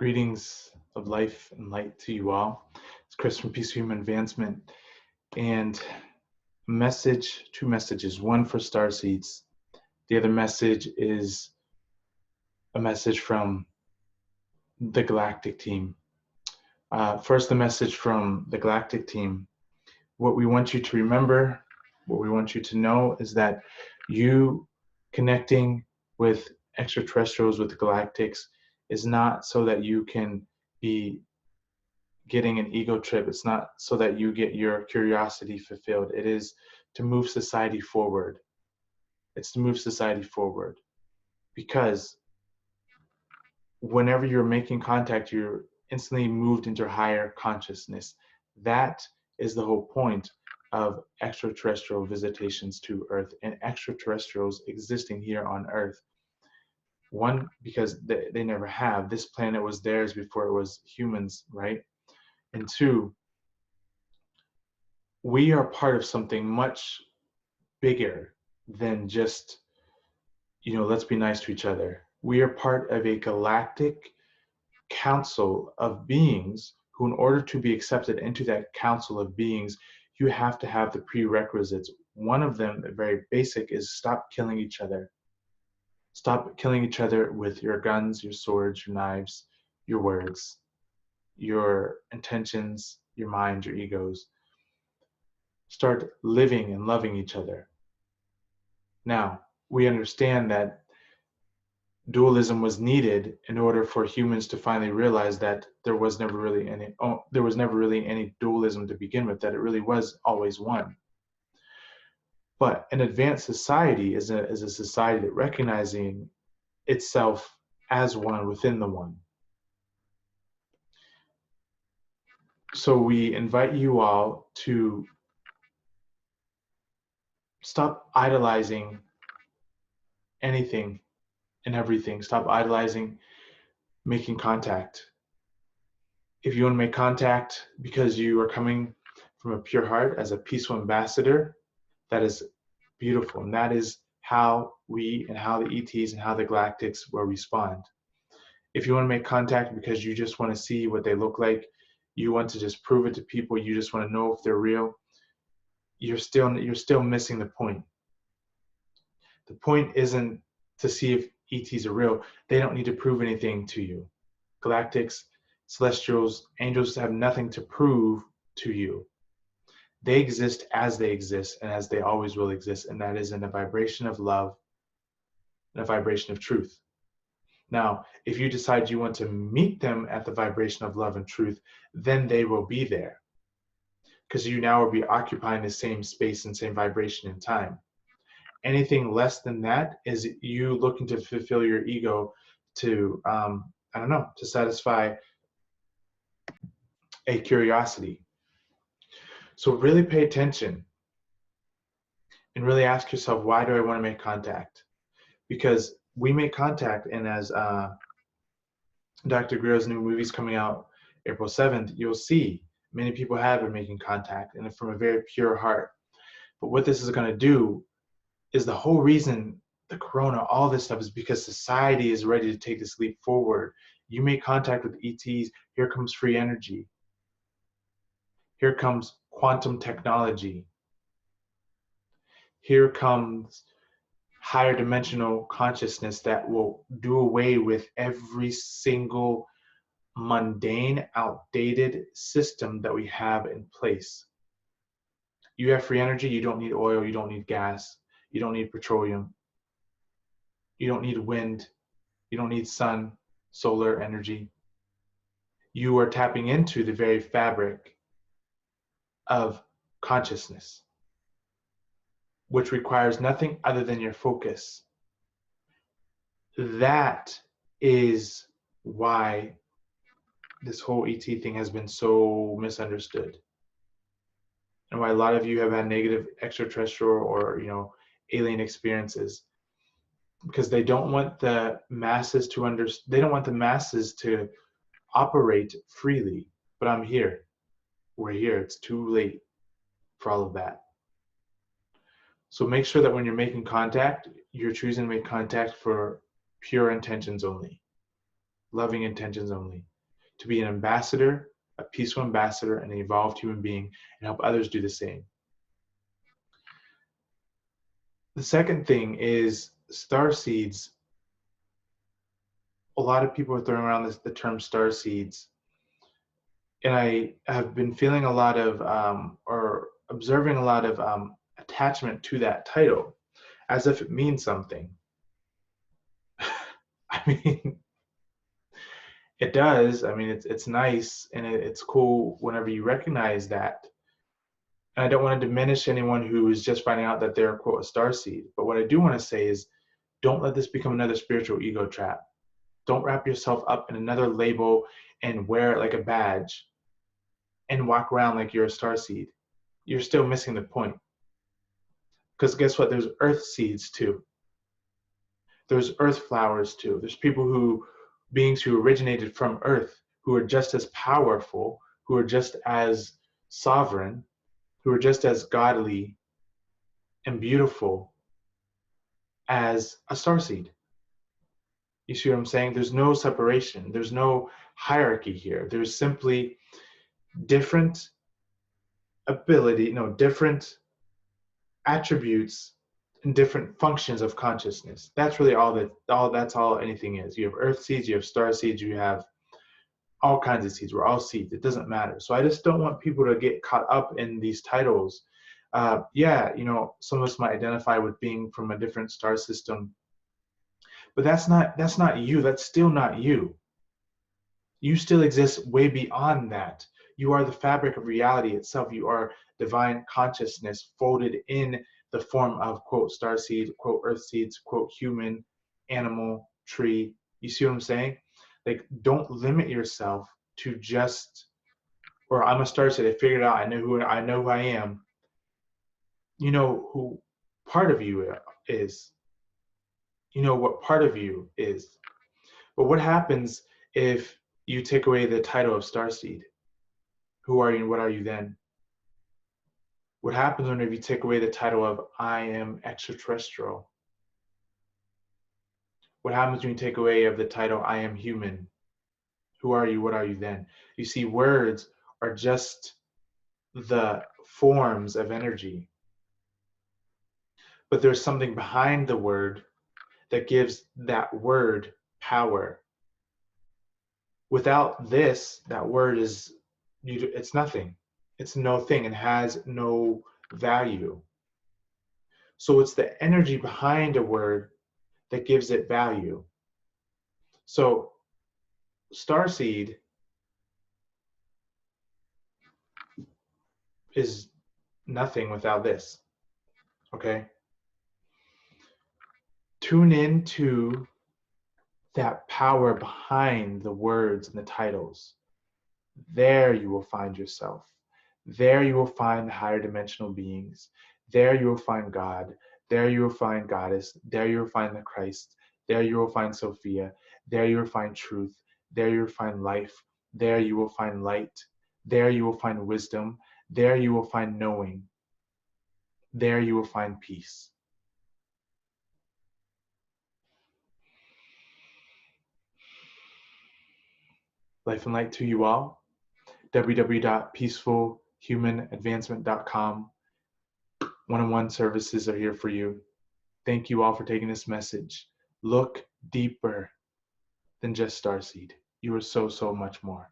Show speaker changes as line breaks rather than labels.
Greetings of life and light to you all. It's Krys from Peace Human Advancement, and two messages. One for Starseeds. The other message is a message from the Galactic team. First, the message from the Galactic team. What we want you to remember, what we want you to know is that you connecting with extraterrestrials, with the galactics, is not so that you can be getting an ego trip. It's not so that you get your curiosity fulfilled. It is to move society forward. It's to move society forward, because whenever you're making contact, you're instantly moved into higher consciousness. That is the whole point of extraterrestrial visitations to Earth and extraterrestrials existing here on Earth. One, because they never have. This planet was theirs before it was humans, right? And two, we are part of something much bigger than just, let's be nice to each other. We are part of a galactic council of beings who, in order to be accepted into that council of beings, you have to have the prerequisites. One of them, very basic, is stop killing each other. Stop killing each other with your guns, your swords, your knives, your words, your intentions, your mind, your egos. Start living and loving each other. Now, we understand that dualism was needed in order for humans to finally realize that there was never really any dualism to begin with, that it really was always one. But an advanced society is a society that recognizing itself as one within the one. So we invite you all to stop idolizing anything and everything. Stop idolizing making contact. If you want to make contact because you are coming from a pure heart as a peaceful ambassador, that is beautiful. And that is how we and how the ETs and how the galactics will respond. If you want to make contact because you just want to see what they look like, you want to just prove it to people, you just want to know if they're real, you're still missing the point. The point isn't to see if ETs are real. They don't need to prove anything to you. Galactics, celestials, angels have nothing to prove to you. They exist as they exist and as they always will exist, and that is in a vibration of love and a vibration of truth. Now, if you decide you want to meet them at the vibration of love and truth, then they will be there, because you now will be occupying the same space and same vibration and time. Anything less than that is you looking to fulfill your ego to, to satisfy a curiosity. So really pay attention and really ask yourself, why do I want to make contact? Because we make contact, and as Dr. Greer's new movie's coming out April 7th, you'll see many people have been making contact, and from a very pure heart. But what this is going to do is, the whole reason the corona, all this stuff, is because society is ready to take this leap forward. You make contact with ETs, here comes free energy. Here comes quantum technology. Here comes higher dimensional consciousness that will do away with every single mundane, outdated system that we have in place. You have free energy, you don't need oil, you don't need gas, you don't need petroleum, you don't need wind, you don't need sun, solar energy. You are tapping into the very fabric of consciousness, which requires nothing other than your focus. That is why this whole ET thing has been so misunderstood, and why a lot of you have had negative extraterrestrial or alien experiences, because they don't want the masses to they don't want the masses to operate freely. But I'm here. We're here. It's too late for all of that. So make sure that when you're making contact, you're choosing to make contact for pure intentions only, loving intentions only. to be an ambassador, a peaceful ambassador, and an evolved human being, and help others do the same. The second thing is star seeds. A lot of people are throwing around the term star seeds, and I have been feeling a lot of, or observing a lot of attachment to that title, as if it means something. I mean, it does. I mean, it's nice, and it's cool whenever you recognize that. And I don't want to diminish anyone who is just finding out that they're, quote, a starseed. But what I do want to say is, don't let this become another spiritual ego trap. Don't wrap yourself up in another label and wear it like a badge and walk around like you're a starseed. You're still missing the point. Because guess what? There's earth seeds too. There's earth flowers too. There's beings who originated from earth, who are just as powerful, who are just as sovereign, who are just as godly and beautiful as a starseed. You see what I'm saying? There's no separation. There's no hierarchy here. There's simply different different attributes and different functions of consciousness. That's really that's all anything is. You have earth seeds, you have star seeds, you have all kinds of seeds. We're all seeds. It doesn't matter. So I just don't want people to get caught up in these titles. Some of us might identify with being from a different star system, but that's not you. That's still not you. You still exist way beyond that. You are the fabric of reality itself. You are divine consciousness folded in the form of, quote, starseed, quote, earth seeds, quote, human, animal, tree. You see what I'm saying? Like, don't limit yourself to just, or I'm a starseed, I figured it out, I know who I am. You know who part of you is. You know what part of you is. But what happens if you take away the title of starseed? Who are you and what are you then? What happens whenever you take away the title of I am extraterrestrial? What happens when you take away of the title I am human? Who are you? What are you then? You see, words are just the forms of energy. But there's something behind the word that gives that word power. Without this, that word it's nothing. It's no thing and has no value. So it's the energy behind a word that gives it value. So starseed is nothing without this. Okay? Tune into that power behind the words and the titles. There you will find yourself. There you will find the higher dimensional beings. There you will find God. There you will find Goddess. There you will find the Christ. There you will find Sophia. There you will find truth. There you will find life. There you will find light. There you will find wisdom. There you will find knowing. There you will find peace. Life and light to you all. www.peacefulhumanadvancement.com. One-on-one services are here for you. Thank you all for taking this message. Look deeper than just starseed. You are so, so much more.